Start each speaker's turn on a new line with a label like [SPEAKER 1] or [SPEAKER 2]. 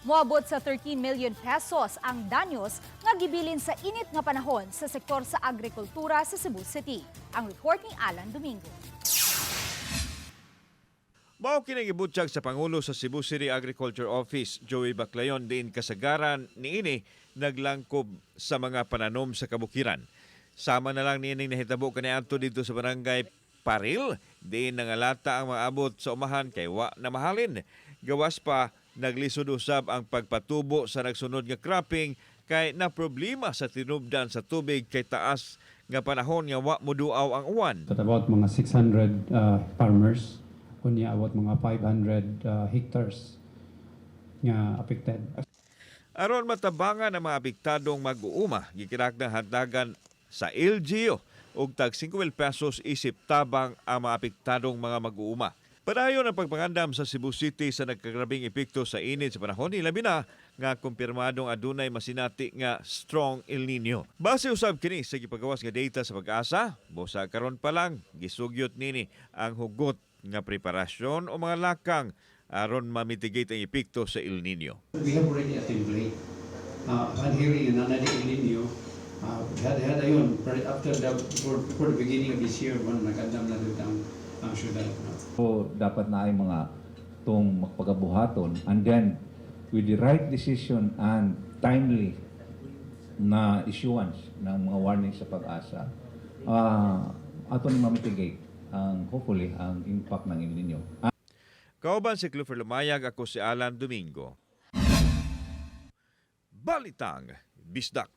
[SPEAKER 1] Moabot sa 13 million pesos ang danyos nga gibilin sa init nga panahon sa sektor sa agrikultura sa Cebu City. Ang report ni Alan Domingo.
[SPEAKER 2] Mao kining gibutyag sa Pangulo sa Cebu City Agriculture Office, Joey Baclayon, din kasagaran niini naglangkob sa mga pananom sa kabukiran. Sama na lang niining nahitabo kaniadto dito sa barangay Paril, din nangalata ang maabot sa umahan kay wa na mahalin. Gawas pa naglisod usab ang pagpatubo sa nagsunod nga cropping kay na problema sa tinubdan sa tubig kay taas nga panahon nga wa moduaw ang uwan.
[SPEAKER 3] But about mga 600 farmers, kunya about mga 500 hectares nga affected.
[SPEAKER 2] Aron matabangan ang mga apektadong mag-uuma, gikinahanglan hatagan sa LGU og tag 5,000 pesos isip tabang ang mga apektadong mga mag-uuma. Padayon ang pagpangandam sa Cebu City sa nagkagrabing epekto sa init sa panahon, labi na nga kumpirmadong adunay masinati nga strong El Nino. Base usab kini sa gipagawas nga data sa Pag-asa, busa karon pa lang gisugyot nini ang hugot nga preparasyon o mga lakang aron ma-mitigate ang epekto sa El Nino.
[SPEAKER 3] We have already a template. Adhering in another El Nino, had ayun, after for the beginning of this year, nagandam na doon ang syudad.
[SPEAKER 4] So, dapat na ay mga itong magpagabuhaton, and then with the right decision and timely na issuance ng mga warning sa Pag-asa, ato ni mamitigate ang hopefully ang impact ng El Nino.
[SPEAKER 2] Kauban si Clifford Lumayag, ako si Alan Domingo. Balitang Bisdak.